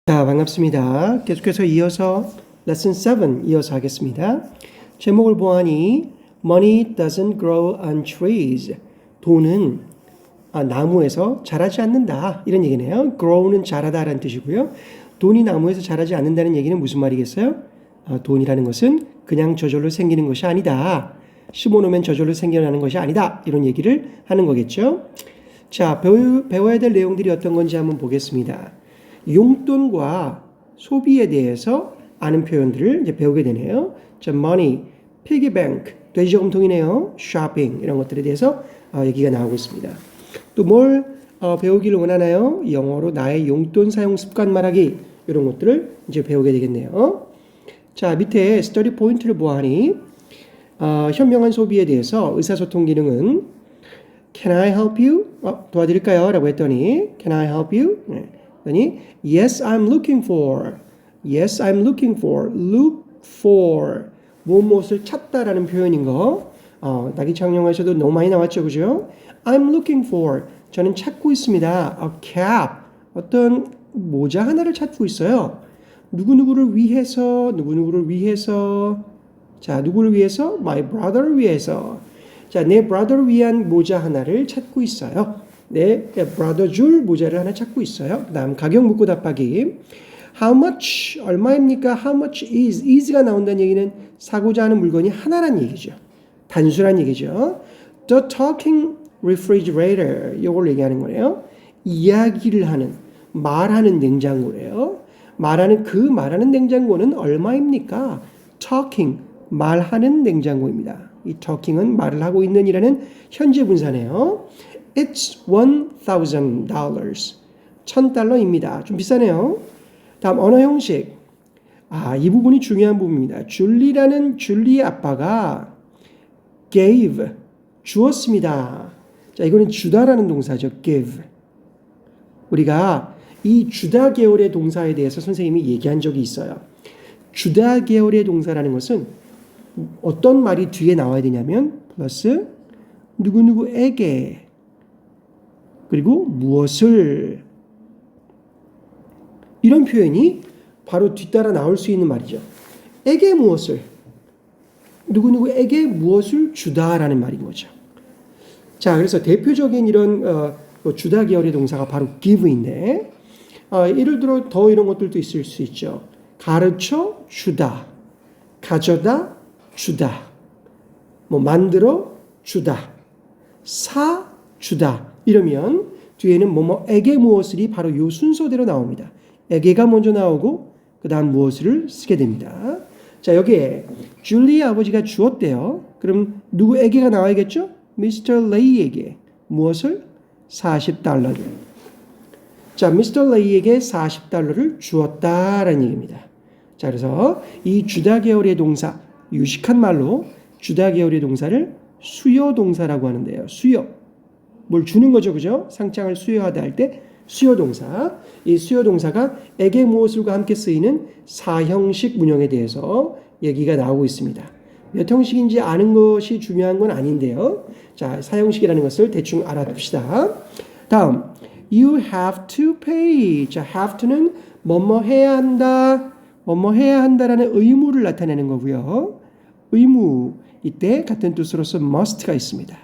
자, 반갑습니다. 계속해서 이어서 레슨 7 이어서 하겠습니다. 제목을 보아하니 Money doesn't grow on trees. 돈은 나무에서 자라지 않는다. 이런 얘기네요. grow는 자라다라는 뜻이고요. 돈이 나무에서 자라지 않는다는 얘기는 무슨 말이겠어요? 돈이라는 것은 그냥 저절로 생기는 것이 아니다. 심어놓으면 저절로 생겨나는 것이 아니다. 이런 얘기를 하는 거겠죠. 자, 배워야 될 내용들이 어떤 건지 한번 보겠습니다. 용돈과 소비에 대해서 아는 표현들을 이제 배우게 되네요. 자, money, piggy bank, 돼지저금통이네요. shopping 이런 것들에 대해서 얘기가 나오고 있습니다. 또 뭘 배우기를 원하나요? 영어로 나의 용돈 사용 습관 말하기 이런 것들을 이제 배우게 되겠네요. 자, 밑에 스터디 포인트를 보아하니 현명한 소비에 대해서 의사소통 기능은 Can I help you? 도와드릴까요? 라고 했더니 Can I help you? 네. 그러니 Yes, I'm looking for. Yes, I'm looking for. Look for. 무엇을 찾다라는 표현인 거. 나기창 영화에서도 너무 많이 나왔죠, 그죠? I'm looking for. 저는 찾고 있습니다. A cap. 어떤 모자 하나를 찾고 있어요. 누구누구를 위해서, 누구누구를 위해서. 자, 누구를 위해서? My brother를 위해서. 자, 내 brother를 위한 모자 하나를 찾고 있어요. 내 brother 줄 모자를 하나 찾고 있어요. 그 다음 가격 묻고 답하기. How much? 얼마입니까? How much is? is가 나온다는 얘기는 사고자 하는 물건이 하나란 얘기죠. 단수란 얘기죠. The talking refrigerator. 이걸 얘기하는 거예요. 이야기를 하는, 말하는 냉장고래요. 말하는 냉장고는 얼마입니까? Talking. 말하는 냉장고입니다. 이 talking은 말을 하고 있는 이라는 현재 분사네요. It's $1,000. $1,000입니다. 좀 비싸네요. 다음 언어 형식. 이 부분이 중요한 부분입니다. 줄리의 아빠가 gave, 주었습니다. 자, 이거는 주다라는 동사죠. give. 우리가 이 주다 계열의 동사에 대해서 선생님이 얘기한 적이 있어요. 주다 계열의 동사라는 것은 어떤 말이 뒤에 나와야 되냐면 플러스 누구누구에게 그리고 무엇을 이런 표현이 바로 뒤따라 나올 수 있는 말이죠. 에게 무엇을 누구누구에게 무엇을 주다라는 말인 거죠. 자, 그래서 대표적인 이런 주다 계열의 동사가 바로 give인데 예를 들어 더 이런 것들도 있을 수 있죠. 가르쳐 주다, 가져다 주다, 만들어 주다, 사 주다. 이러면 뒤에는 뭐뭐에게 무엇을이 바로 이 순서대로 나옵니다. 에게가 먼저 나오고 그 다음 무엇을 쓰게 됩니다. 자, 여기에 줄리의 아버지가 주었대요. 그럼 누구에게가 나와야겠죠? 미스터 레이에게 무엇을? $40를. 자, 미스터 레이에게 $40를 주었다라는 얘기입니다. 자, 그래서 이 주다 계열의 동사, 유식한 말로 주다 계열의 동사를 수요 동사라고 하는데요. 수요. 뭘 주는 거죠, 그죠? 상장을 수여하다 할 때 수요 동사. 이 수요 동사가 에게 무엇을과 함께 쓰이는 사형식 문형에 대해서 얘기가 나오고 있습니다. 몇 형식인지 아는 것이 중요한 건 아닌데요. 자, 사형식이라는 것을 대충 알아둡시다. 다음, you have to pay. 자, have to는 뭐뭐 해야 한다. 뭐뭐 해야 한다라는 의무를 나타내는 거고요. 의무. 이때 같은 뜻으로서 must가 있습니다.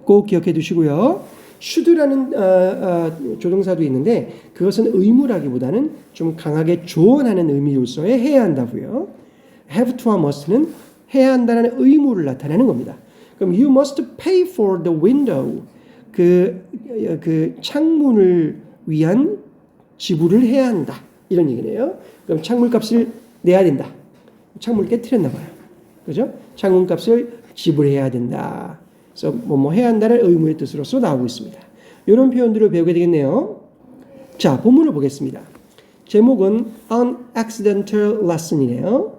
꼭 기억해 두시고요. should라는 조동사도 있는데 그것은 의무라기보다는 좀 강하게 조언하는 의미로서의 해야 한다고요. have to와 must는 해야 한다는 의무를 나타내는 겁니다. 그럼 you must pay for the window. 그 창문을 위한 지불을 해야 한다. 이런 얘기네요. 그럼 창문값을 내야 된다. 창문을 깨트렸나 봐요. 그죠? 창문값을 지불해야 된다. 그래서 뭐 해야 한다는 의무의 뜻으로서 나오고 있습니다. 이런 표현들을 배우게 되겠네요. 자, 본문을 보겠습니다. 제목은 An Accidental Lesson이네요.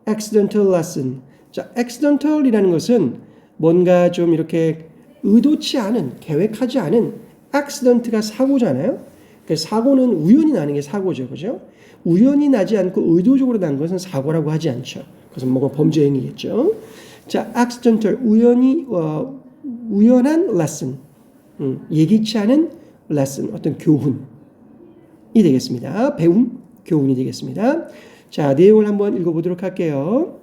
Accidental Lesson. 자, accidental이라는 것은 뭔가 좀 이렇게 의도치 않은, 계획하지 않은 accident가 사고잖아요. 그래서 사고는 우연히 나는 게 사고죠, 그죠? 우연히 나지 않고 의도적으로 난 것은 사고라고 하지 않죠. 그것은 뭐가 범죄 행위겠죠. 자, accidental 우연한 lesson, 예기치 않은 lesson 어떤 교훈. 되겠습니다. 배움, 교훈이 되겠습니다. 자, 내용을 한번 읽어보도록 할게요.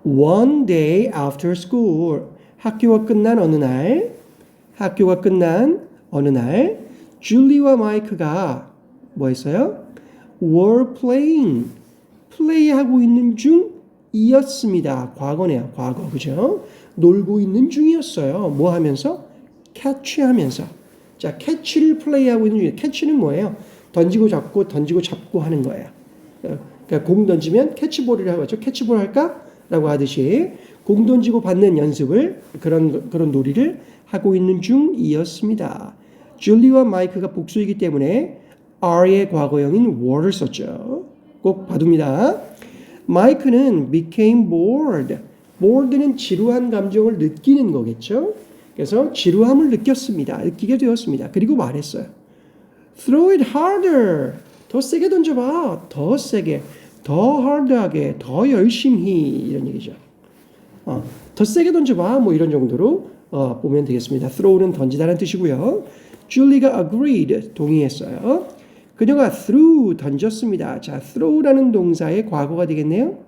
One day after school, 학교가 끝난 어느 날, 줄리와 마이크가 뭐 했어요? were playing, 플레이하고 있는 중이었습니다. 과거네요, 과거, 그죠? 놀고 있는 중이었어요. 뭐 하면서? 캐치하면서. 자, 캐치를 플레이하고 있는 중이에요. 캐치는 뭐예요? 던지고 잡고 하는 거예요. 그러니까 공 던지면 캐치볼이라고 하죠. 캐치볼 할까? 라고 하듯이 공 던지고 받는 연습을 그런 놀이를 하고 있는 중이었습니다. 줄리와 마이크가 복수이기 때문에 are의 과거형인 were를 썼죠. 꼭 봐둡니다. 마이크는 became bored. bored는 지루한 감정을 느끼는 거겠죠. 그래서 지루함을 느끼게 되었습니다. 그리고 말했어요. Throw it harder. 더 세게 던져봐. 더 세게, 더 hard하게, 더 열심히 이런 얘기죠. 더 세게 던져봐. 뭐 이런 정도로 보면 되겠습니다. throw는 던지다는 뜻이고요. 줄리가 agreed, 동의했어요. 그녀가 threw, 던졌습니다. 자, throw라는 동사의 과거가 되겠네요.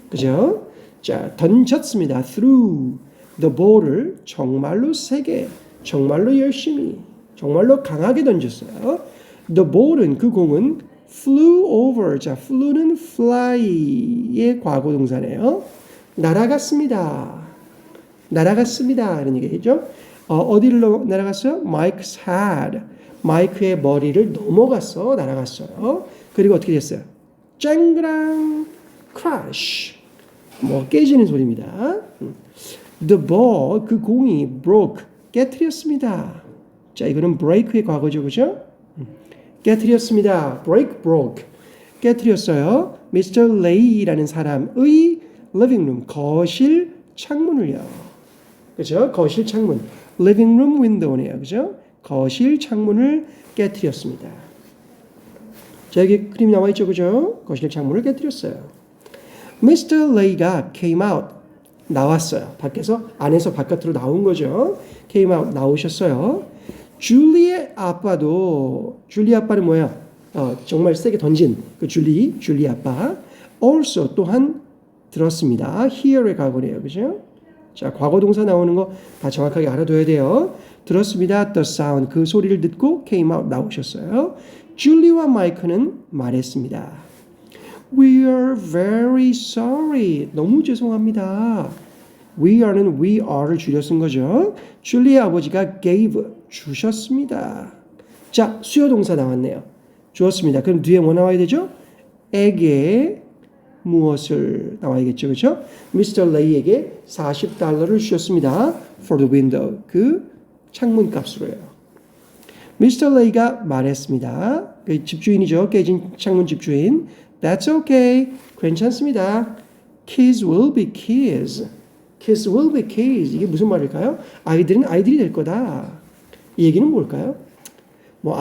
그죠? 자, 던졌습니다. threw the ball을 정말로 세게, 정말로 열심히, 정말로 강하게 던졌어요. The ball은, 그 공은 flew over. 자, flew는 fly의 과거 동사네요. 날아갔습니다. 이런 얘기죠. 어디로 날아갔어요? Mike's head. 마이크의 머리를 넘어갔어. 날아갔어요. 그리고 어떻게 됐어요? 쨍그랑 crash. 뭐 깨지는 소리입니다. The ball, 그 공이 broke, 깨트렸습니다. 자, 이거는 break의 과거죠, 그죠? 깨트렸습니다. break, broke. 깨트렸어요. Mr. Lay라는 사람의 living room, 거실 창문을요. 그죠? 거실 창문. living room window네요. 그죠? 거실 창문을 깨트렸습니다. 자, 여기 그림이 나와 있죠, 그죠? 거실 창문을 깨트렸어요. Mr. Lay가 came out, 나왔어요. 안에서 바깥으로 나온 거죠. came out, 나오셨어요. 줄리의 아빠는 뭐야? 정말 세게 던진 그 줄리 아빠. also, 또한 들었습니다. hear의 과거네요. 그죠? 자, 과거 동사 나오는 거 다 정확하게 알아둬야 돼요. 들었습니다. the sound, 그 소리를 듣고 came out, 나오셨어요. 줄리와 마이크는 말했습니다. We are very sorry. 너무 죄송합니다. We are를 줄여 쓴 거죠. 줄리의 아버지가 gave, 주셨습니다. 자, 수요 동사 나왔네요. 주었습니다. 그럼 뒤에 뭐 나와야 되죠? 에게 무엇을 나와야겠죠. 그렇죠? Mr. Lay에게 $40를 주셨습니다. For the window. 그 창문 값으로요. Mr. Lay가 말했습니다. 그 집주인이죠. 깨진 창문 집주인. That's okay. 괜찮습니다. Kids will be kids. Kids will be kids. 이게 무슨 말일까요? 아이들은 아이들이 될 거다. 이 얘기는 뭘까요? 뭐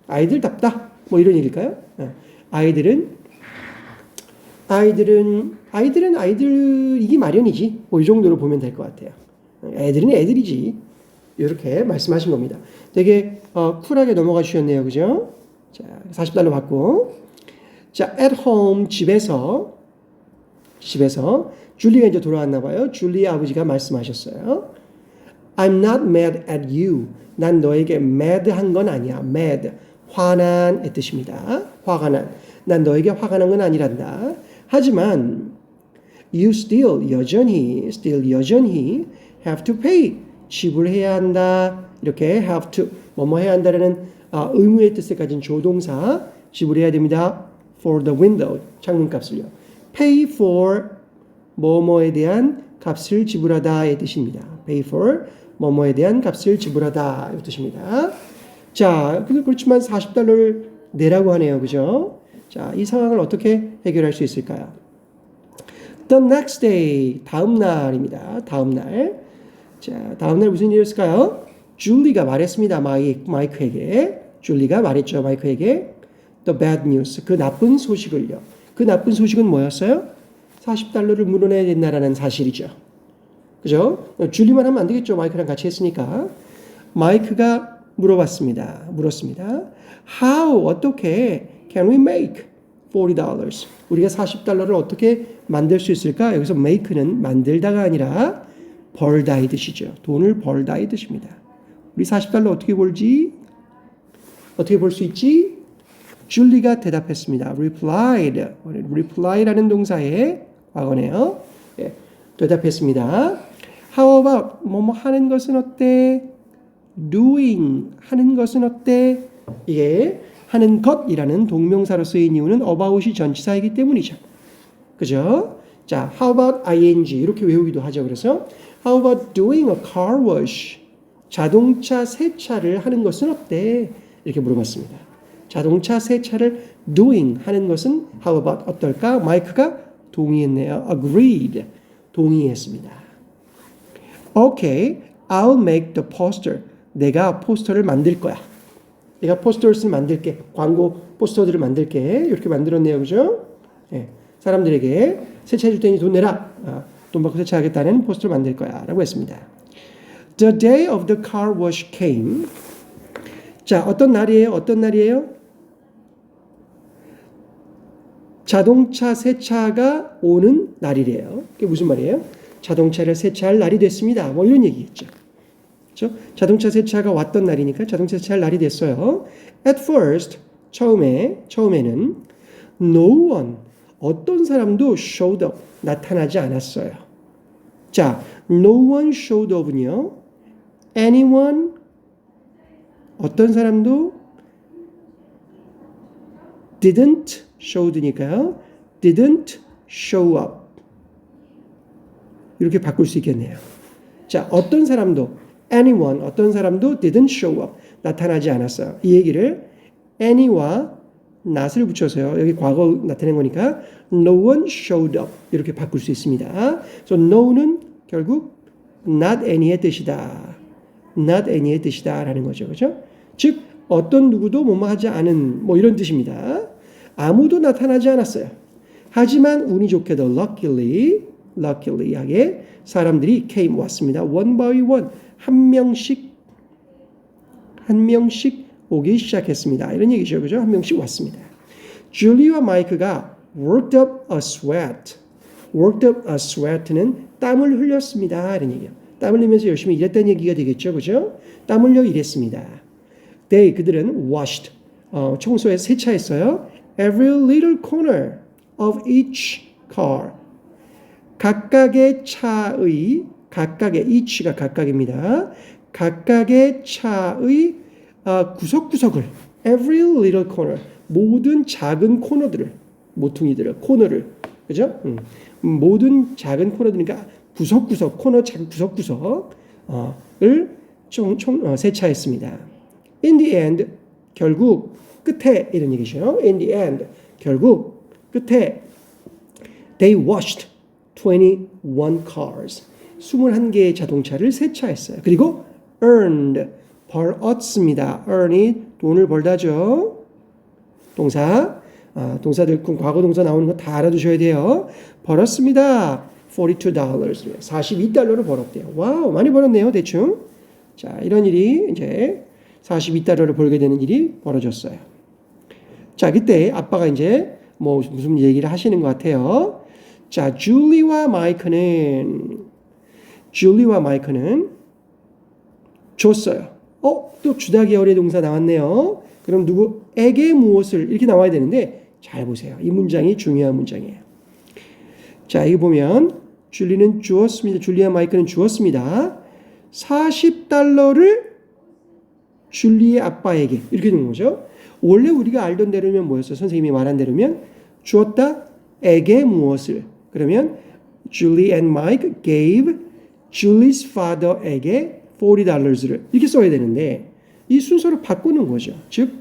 아이들답다. 뭐 이런 얘기일까요? 아이들은 아이들이기 마련이지. 뭐 이 정도로 보면 될 것 같아요. 애들은 애들이지. 이렇게 말씀하신 겁니다. 되게 쿨하게 넘어가 주셨네요. 그죠? 자, $40 받고. 자, at home, 집에서 줄리가 이제 돌아왔나 봐요. 줄리의 아버지가 말씀하셨어요. I'm not mad at you. 난 너에게 mad한 건 아니야. mad, 화난의 뜻입니다. 화가 난. 난 너에게 화가 난 건 아니란다. 하지만 you still 여전히 have to pay. 지불해야 한다. 이렇게 have to 뭐뭐 해야 한다라는 의무의 뜻을 가진 조동사 지불해야 됩니다. for the window 창문값을요. pay for 뭐뭐에 대한 값을 지불하다의 뜻입니다. pay for 뭐뭐에 대한 값을 지불하다 이 뜻입니다. 자, 그렇지만 $40를 내라고 하네요. 그죠? 자, 이 상황을 어떻게 해결할 수 있을까요? The next day, 다음 날입니다. 다음 날. 자, 다음 날 무슨 일이었을까요? 줄리가 말했습니다. 마이크에게. 줄리가 말했죠. 마이크에게. The bad news, 그 나쁜 소식을요. 그 나쁜 소식은 뭐였어요? $40를 물어내야 된다라는 사실이죠. 그죠? 줄리만 하면 안 되겠죠. 마이크랑 같이 했으니까. 마이크가 물었습니다. How, 어떻게 can we make $40? 우리가 $40를 어떻게 만들 수 있을까? 여기서 make는 만들다가 아니라 벌다 이 뜻이죠. 돈을 벌다 이 뜻입니다. 우리 $40 어떻게 벌지? 어떻게 벌 수 있지? 줄리가 대답했습니다. reply라는 동사의 과거네요. 예, 대답했습니다. How about 뭐뭐 하는 것은 어때? doing 하는 것은 어때? 이게 하는 것이라는 동명사로 쓰인 이유는 about이 전치사이기 때문이죠. 그죠? 자, how about ing 이렇게 외우기도 하죠. 그래서 how about doing a car wash? 자동차 세차를 하는 것은 어때? 이렇게 물어봤습니다. 자동차 세차를 doing 하는 것은 how about 어떨까? 마이크가 동의했네요. agreed. 동의했습니다. Okay, I'll make the poster. 내가 포스터를 만들 거야. 내가 포스터를 만들게. 광고 포스터들을 만들게. 이렇게 만들었네요. 그죠? 예, 사람들에게 세차해 줄 테니 돈 내라. 돈 받고 세차하겠다는 포스터를 만들 거야. 라고 했습니다. The day of the car wash came. 자, 어떤 날이에요? 어떤 날이에요? 자동차 세차가 오는 날이래요. 그게 무슨 말이에요? 자동차를 세차할 날이 됐습니다. 뭐 이런 얘기겠죠. 그렇죠? 자동차 세차가 왔던 날이니까 자동차 세차할 날이 됐어요. At first, 처음에는 no one, 어떤 사람도 showed up, 나타나지 않았어요. 자, no one showed up은요. anyone, 어떤 사람도 didn't showed니까요. didn't show up. 이렇게 바꿀 수 있겠네요. 자, 어떤 사람도 anyone, 어떤 사람도 didn't show up. 나타나지 않았어요. 이 얘기를 any와 not을 붙여서요. 여기 과거 나타낸 거니까 no one showed up. 이렇게 바꿀 수 있습니다. So no는 결국 not any의 뜻이다. not any의 뜻이다 라는 거죠. 그죠? 즉 어떤 누구도 뭐뭐 하지 않은 뭐 이런 뜻입니다. 아무도 나타나지 않았어요. 하지만 운이 좋게도 luckily하게 사람들이 came 왔습니다. one by one 한 명씩 오기 시작했습니다. 이런 얘기죠. 그죠? 한 명씩 왔습니다. 줄리와 마이크가 worked up a sweat는 땀을 흘렸습니다. 이런 얘기예요. 땀을 흘리면서 열심히 일했다는 얘기가 되겠죠. 그죠? 땀 흘려 일했습니다. 그들은 washed, 청소해 세차했어요. Every little corner of each car. 각각의 차의, each가 각각입니다. 각각의 차의 구석구석을, every little corner, 모든 작은 코너들을, 모퉁이들을, 코너를, 그죠? 모든 작은 코너들이니까 구석구석, 코너 작은 구석구석을 세차했습니다. In the end, 결국 끝에 이런 얘기죠. In the end, 결국 끝에 they washed 21 cars. 21개의 자동차를 세차했어요. 그리고 earned, 벌었습니다. earn이 돈을 벌다죠. 동사들 과거 동사 나오는 거 다 알아두셔야 돼요. 벌었습니다. $42. $42를 벌었대요. 와우, 많이 벌었네요, 대충. 자, 이런 일이 이제 $42를 벌게 되는 일이 벌어졌어요. 자, 그때 아빠가 이제 뭐 무슨 얘기를 하시는 것 같아요. 자, 줄리와 마이크는 줬어요. 또 주다 계열의 동사 나왔네요. 그럼 누구에게 무엇을 이렇게 나와야 되는데 잘 보세요. 이 문장이 중요한 문장이에요. 자, 이거 보면 줄리는 주었습니다. 줄리와 마이크는 주었습니다. $40를 줄리의 아빠에게 이렇게 되는 거죠. 원래 우리가 알던 대로면 뭐였어요? 선생님이 말한 대로면 주었다 에게 무엇을 그러면 Julie and Mike gave Julie's father에게 $40를 이렇게 써야 되는데 이 순서를 바꾸는 거죠. 즉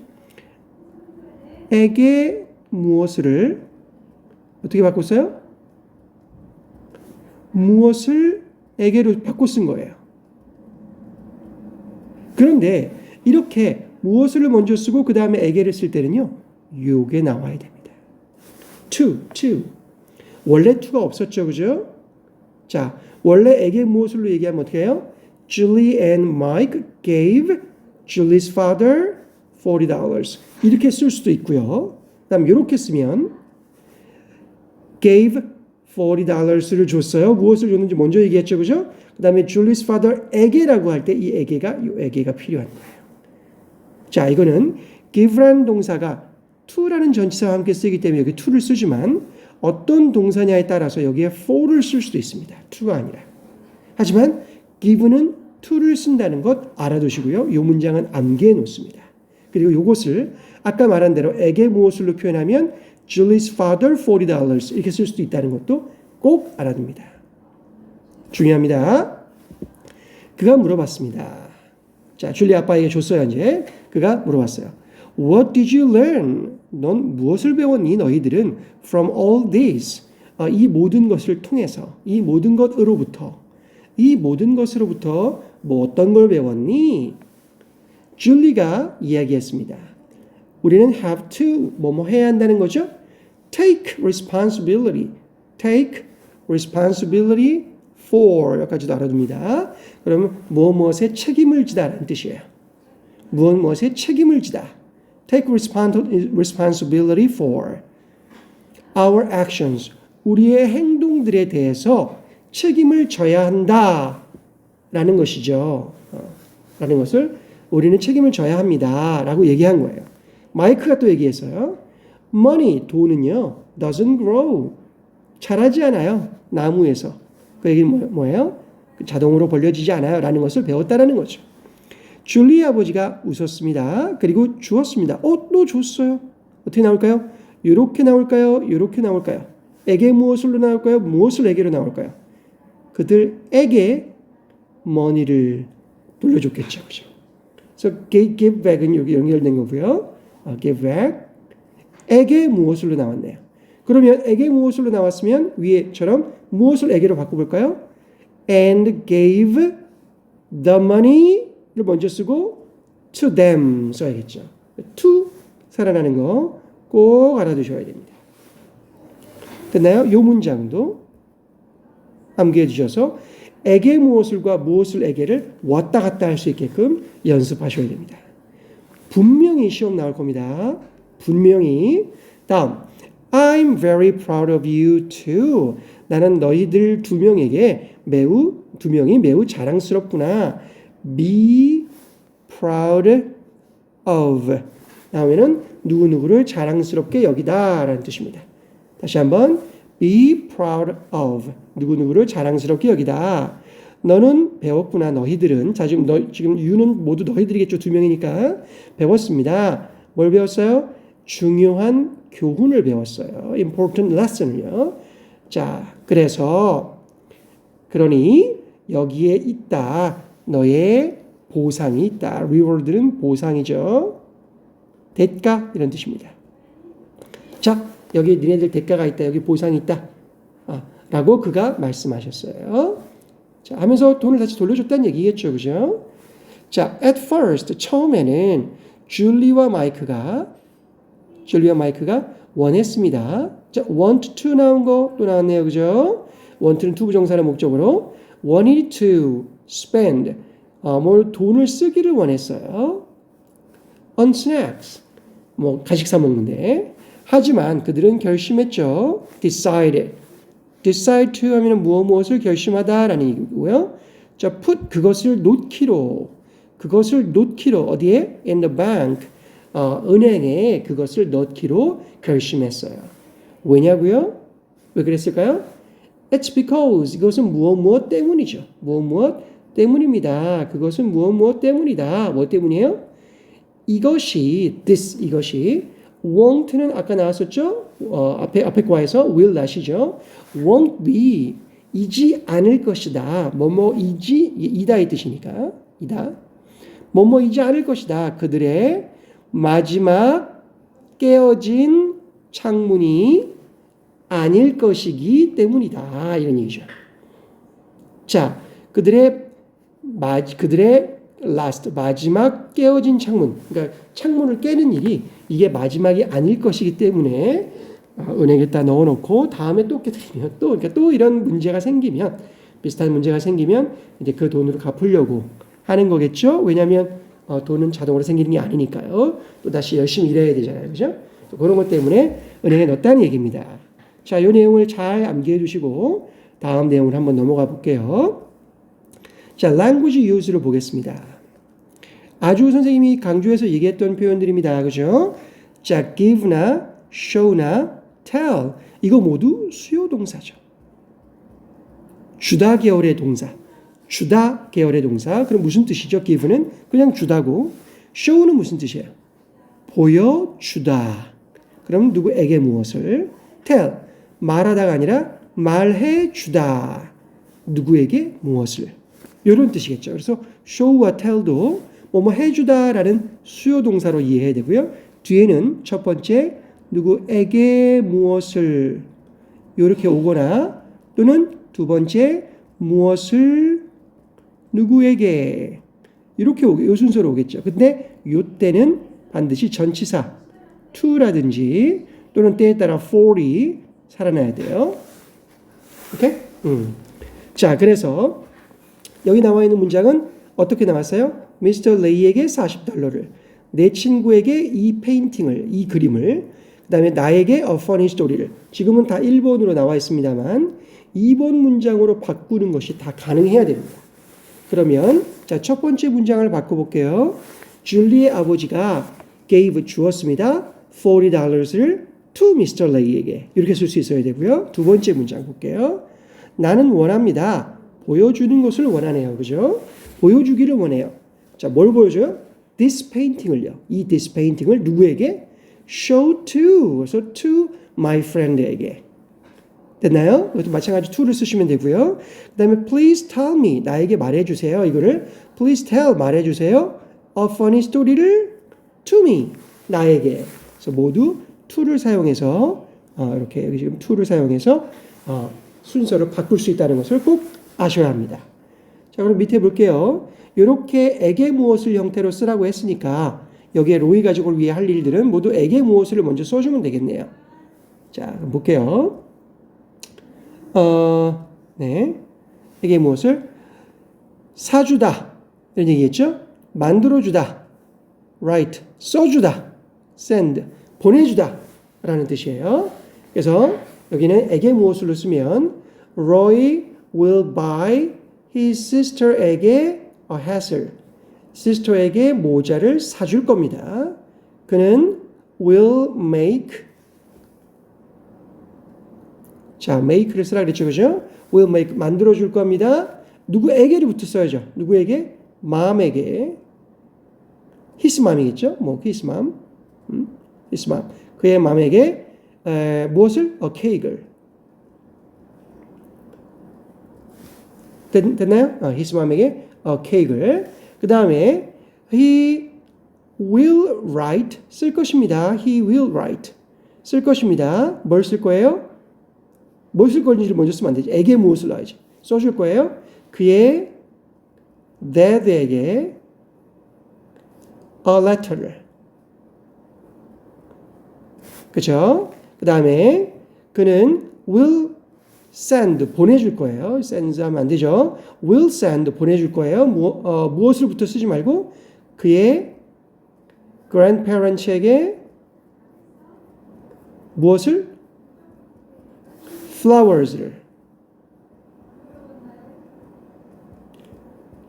에게 무엇을 어떻게 바꿨어요? 무엇을 에게로 바꿔 쓴 거예요. 그런데 이렇게 무엇을 먼저 쓰고 그 다음에 에게를 쓸 때는요. 요게 나와야 됩니다. to. 원래 to가 없었죠. 그죠? 자, 원래 에게 무엇을로 얘기하면 어떻게 해요? Julie and Mike gave Julie's father $40 이렇게 쓸 수도 있고요. 그다음 이렇게 쓰면 gave $40를 줬어요. 무엇을 줬는지 먼저 얘기했죠, 그죠? 그다음에 Julie's father에게라고 할 때 이 에게가 필요한 거예요. 자, 이거는 give라는 동사가 to라는 전치사와 함께 쓰기 때문에 여기 to를 쓰지만 어떤 동사냐에 따라서 여기에 for를 쓸 수도 있습니다. to가 아니라. 하지만 give는 to를 쓴다는 것 알아두시고요. 이 문장은 암기해 놓습니다. 그리고 이것을 아까 말한 대로 에게 무엇을로 표현하면 Julie's father $40 이렇게 쓸 수도 있다는 것도 꼭 알아둡니다. 중요합니다. 그가 물어봤습니다. 자, 줄리 아빠에게 줬어요. 이제 그가 물어봤어요. What did you learn? 넌 무엇을 배웠니? 너희들은 from all this. 이 모든 것을 통해서, 이 모든 것으로부터 뭐 어떤 걸 배웠니? 줄리가 이야기했습니다. 우리는 have to 뭐뭐 해야 한다는 거죠. Take responsibility for 여기까지도 알아둡니다. 그러면 무엇에 책임을 지다라는 뜻이에요. 무엇에 책임을 지다. Take responsibility for our actions. 우리의 행동들에 대해서 책임을 져야 한다라는 것이죠. 라는 것을 우리는 책임을 져야 합니다라고 얘기한 거예요. 마이크가 또 얘기했어요. Money, 돈은요, doesn't grow. 자라지 않아요. 나무에서. 그 얘기는 뭐예요? 자동으로 벌려지지 않아요. 라는 것을 배웠다라는 거죠. 줄리 아버지가 웃었습니다. 그리고 주었습니다. 또 줬어요. 어떻게 나올까요? 이렇게 나올까요? 이렇게 나올까요? 에게 무엇으로 나올까요? 무엇을 에게로 나올까요? 그들에게 money를 돌려줬겠죠. 그죠? 그래서 give back은 여기 연결된 거고요. give back. 에게 무엇으로 나왔네요. 그러면 에게 무엇으로 나왔으면 위에처럼 무엇을 에게로 바꿔볼까요? And gave the money를 먼저 쓰고 to them 써야겠죠. to 살아나는 거 꼭 알아두셔야 됩니다. 됐나요? 이 문장도 암기해 주셔서 에게 무엇을과 무엇을 에게를 왔다 갔다 할 수 있게끔 연습하셔야 됩니다. 분명히 시험 나올 겁니다. 분명히. 다음, I'm very proud of you too. 나는 너희들 두 명이 매우 자랑스럽구나. Be proud of. 다음에는 누구누구를 자랑스럽게 여기다라는 뜻입니다. 다시 한번 be proud of. 누구누구를 자랑스럽게 여기다. 너는 배웠구나. 너희들은. 자, 지금 you는 모두 너희들이겠죠. 두 명이니까. 배웠습니다. 뭘 배웠어요? 중요한 교훈을 배웠어요. important lesson을요. 자, 그러니 여기에 있다. 너의 보상이 있다. reward는 보상이죠. 대가 이런 뜻입니다. 자, 여기 니네들 대가가 있다. 여기 보상이 있다. 라고 그가 말씀하셨어요. 자, 하면서 돈을 다시 돌려줬다는 얘기겠죠. 그죠? 자, at first 처음에는 줄리와 마이크가 원했습니다. 자, want to 나온 거 또 나왔네요. 그죠? want는 to 부정사의 목적으로 wanted to spend 뭘 돈을 쓰기를 원했어요. on snacks 가식 사 먹는데 하지만 그들은 결심했죠. decide to 하면 무엇을 결심하다라는 얘기고요. 자, put 그것을 놓기로 어디에? in the bank 은행에 그것을 넣기로 결심했어요. 왜냐고요? 왜 그랬을까요? It's because 이것은 무엇 때문이죠. 무엇 때문입니다. 그것은 무엇 때문이다. 뭐 때문이에요? 이것이 won't는 아까 나왔었죠? 앞에 과에서 will not이죠. won't be 이지 않을 것이다. 이다의 뜻이니까 이다. 이지 않을 것이다. 그들의 마지막 깨어진 창문이 아닐 것이기 때문이다. 이런 얘기죠. 자, 그들의 last 마지막 깨어진 창문, 그러니까 창문을 깨는 일이 이게 마지막이 아닐 것이기 때문에 은행에다 넣어놓고 다음에 또 깨뜨리면 그러니까 또 이런 문제가 생기면 비슷한 문제가 생기면 이제 그 돈으로 갚으려고 하는 거겠죠. 왜냐하면 돈은 자동으로 생기는 게 아니니까요. 또 다시 열심히 일해야 되잖아요. 그죠? 그런 것 때문에 은행에 넣었다는 얘기입니다. 자, 이 내용을 잘 암기해 두시고 다음 내용을 한번 넘어가 볼게요. 자, language use를 보겠습니다. 아주 선생님이 강조해서 얘기했던 표현들입니다. 그죠? 자, give나 show나 tell 이거 모두 수요 동사죠. 주다 계열의 동사. 주다 계열의 동사. 그럼 무슨 뜻이죠? give는 그냥 주다고. show는 무슨 뜻이에요? 보여주다. 그럼 누구에게 무엇을? tell. 말하다가 아니라 말해주다. 누구에게 무엇을? 이런 뜻이겠죠. 그래서 show와 tell도 뭐뭐 해주다라는 수요 동사로 이해해야 되고요. 뒤에는 첫 번째 누구에게 무엇을 이렇게 오거나 또는 두 번째 무엇을 누구에게 이렇게 이 순서로 오겠죠. 근데 이때는 반드시 전치사 to라든지 또는 때에 따라 for이 살아나야 돼요. 오케이? 자, 그래서 여기 나와 있는 문장은 어떻게 나왔어요? 미스터 레이에게 $40를, 내 친구에게 이 페인팅을, 이 그림을, 그 다음에 나에게 a funny story를. 지금은 다 1번으로 나와 있습니다만 2번 문장으로 바꾸는 것이 다 가능해야 됩니다. 그러면 자, 첫 번째 문장을 바꿔볼게요. 줄리의 아버지가 gave 주었습니다. $40을 to Mr. Lay에게. 이렇게 쓸 수 있어야 되고요. 두 번째 문장 볼게요. 나는 원합니다. 보여주는 것을 원하네요. 그죠? 보여주기를 원해요. 자, 뭘 보여줘요? This painting을요. 이 this painting을 누구에게? Show to. 그래서 to my friend에게. 됐나요? 이것도 마찬가지 to를 쓰시면 되고요. 그 다음에 please tell me. 나에게 말해주세요. 이거를 please tell 말해주세요. A funny story를 to me. 나에게. 그래서 모두 to를 사용해서 이렇게 여기 지금 to를 사용해서 순서를 바꿀 수 있다는 것을 꼭 아셔야 합니다. 자, 그럼 밑에 볼게요. 이렇게 에게 무엇을 형태로 쓰라고 했으니까 여기에 로이 가족을 위해 할 일들은 모두 에게 무엇을 먼저 써주면 되겠네요. 자, 그럼 볼게요. 네. 에게 무엇을? 사주다. 이런 얘기겠죠? 만들어주다. write. 써주다. send. 보내주다. 라는 뜻이에요. 그래서 여기는 에게 무엇을 쓰면 Roy will buy his sister에게 a hat. sister에게 모자를 사줄 겁니다. 그는 will make. 자, make를 쓰라 그랬죠. 그죠? will make 만들어줄 겁니다. 누구에게를 붙여 써야죠. 누구에게? mom에게. his mom이겠죠. 뭐 his mom. his mom. 그의 mom에게 무엇을? a cake을. 됐나요? his mom에게 a cake을. 그 다음에 he will write 쓸 것입니다. he will write 쓸 것입니다. 뭘 쓸 거예요? 뭘 쓸 건지를 먼저 쓰면 안 되죠. 에게 무엇을 넣어야죠. 써줄 거예요. 그의 dad에게 a letter를. 그렇죠? 그 다음에 그는 will send 보내줄 거예요. send 하면 안 되죠. will send 보내줄 거예요. 무엇을부터 쓰지 말고 그의 grandparents에게 무엇을? flowers를.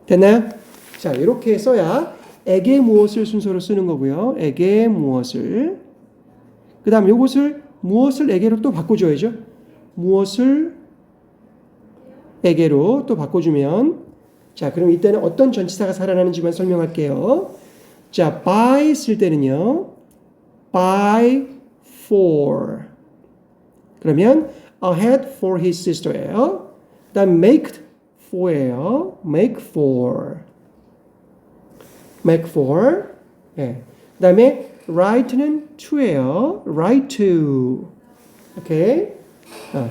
됐나요? 자, 이렇게 써야 에게 무엇을 순서로 쓰는 거고요. 에게 무엇을. 그 다음 요것을 무엇을 에게로 또 바꿔줘야죠. 무엇을 에게로 또 바꿔주면 자, 그럼 이때는 어떤 전치사가 살아나는지만 설명할게요. 자, buy 쓸 때는요. buy for. 그러면 a hat for his sister예요. 그 다음 make for예요. make for. make for. 예. 그 다음에 write는 to예요. write to. 오케이.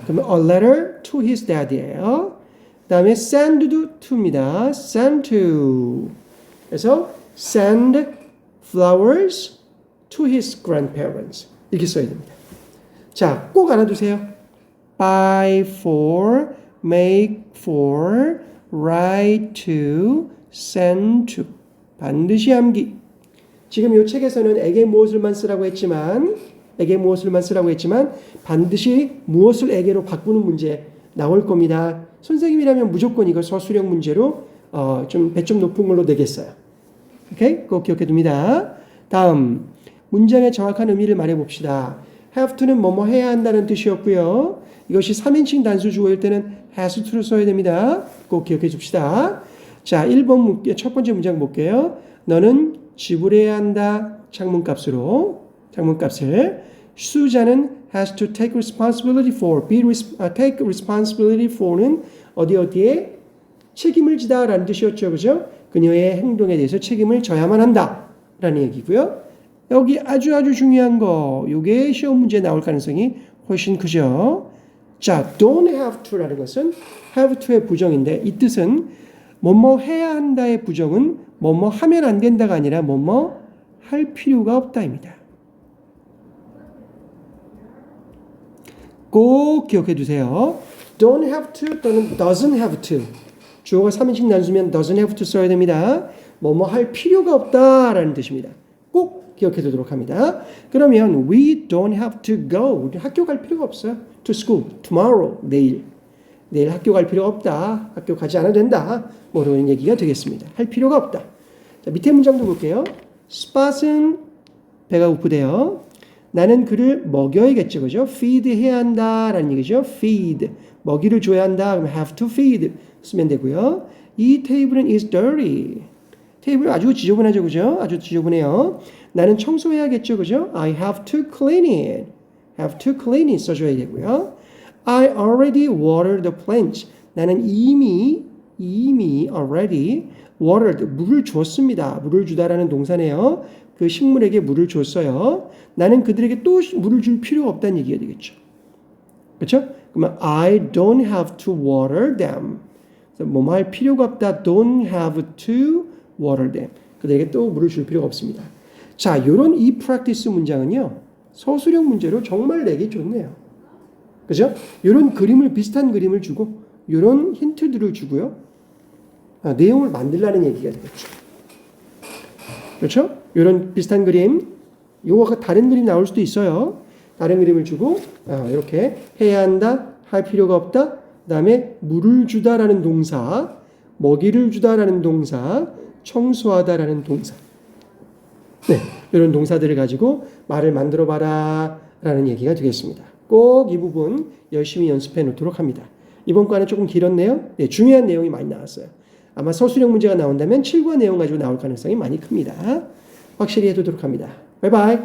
그러면 a letter to his dad이에요. 그 다음에 send도 to입니다. send to. 그래서 send flowers to his grandparents. 이렇게 써야 됩니다. 자, 꼭 알아두세요. buy for, make for, write to, send to. 반드시 암기. 지금 이 책에서는 에게 무엇을만 쓰라고 했지만 반드시 무엇을 에게로 바꾸는 문제 나올 겁니다. 선생님이라면 무조건 이거 서술형 문제로 좀 배점 높은 걸로 내겠어요. 오케이? 꼭 기억해 둡니다. 다음 문장의 정확한 의미를 말해 봅시다. have to는 뭐뭐 해야 한다는 뜻이었고요. 이것이 3인칭 단수 주어일 때는 has to를 써야 됩니다. 꼭 기억해 줍시다. 자, 1번 첫 번째 문장 볼게요. 너는 지불해야 한다. 창문값을. 수자는 has to take responsibility for. take responsibility for는 어디에 책임을 지다 라는 뜻이었죠. 그죠? 그녀의 행동에 대해서 책임을 져야만 한다 라는 얘기고요. 여기 아주 중요한 거, 요게 시험 문제에 나올 가능성이 훨씬 크죠. 자, don't have to라는 것은 have to의 부정인데 이 뜻은 뭐뭐 해야 한다의 부정은 뭐뭐 하면 안 된다가 아니라 뭐뭐 할 필요가 없다입니다. 꼭 기억해 두세요. don't have to 또는 doesn't have to. 주어가 3인칭 단수면 doesn't have to 써야 됩니다. 뭐뭐 할 필요가 없다라는 뜻입니다. 꼭 기억해 두도록 합니다. 그러면 we don't have to go. 우리 학교 갈 필요가 없어요. to school. tomorrow. 내일 학교 갈 필요가 없다. 학교 가지 않아도 된다. 뭐 이런 얘기가 되겠습니다. 할 필요가 없다. 자, 밑에 문장도 볼게요. spot은 배가 고프대요. 나는 그를 먹여야겠죠. 그죠? feed 해야 한다라는 얘기죠. feed. 먹이를 줘야 한다. 그러면 have to feed 쓰면 되고요. 이 테이블은 is dirty. 테이블 아주 지저분하죠. 그죠? 아주 지저분해요. 나는 청소해야겠죠. 그죠? I have to clean it. have to clean it 써줘야 되고요. I already watered the plants. 나는 이미 already watered 물을 줬습니다. 물을 주다라는 동사네요. 그 식물에게 물을 줬어요. 나는 그들에게 또 물을 줄 필요가 없다는 얘기가 되겠죠. 그렇죠? 그러면 I don't have to water them. 뭐뭐 할 필요가 없다. don't have to water them. 그들에게 또 물을 줄 필요가 없습니다. 자, 요런 이 프랙티스 문장은요. 서술형 문제로 정말 내기 좋네요. 그죠? 요런 비슷한 그림을 주고 요런 힌트들을 주고요. 내용을 만들라는 얘기가 되겠죠. 그렇죠? 이런 비슷한 그림, 요거가 다른 그림 나올 수도 있어요. 다른 그림을 주고 이렇게 해야 한다, 할 필요가 없다. 그 다음에 물을 주다라는 동사, 먹이를 주다라는 동사, 청소하다라는 동사. 네, 이런 동사들을 가지고 말을 만들어봐라 라는 얘기가 되겠습니다. 꼭 이 부분 열심히 연습해 놓도록 합니다. 이번 과는 조금 길었네요. 네, 중요한 내용이 많이 나왔어요. 아마 서술형 문제가 나온다면 7과 내용 가지고 나올 가능성이 많이 큽니다. 확실히 해두도록 합니다. 바이바이.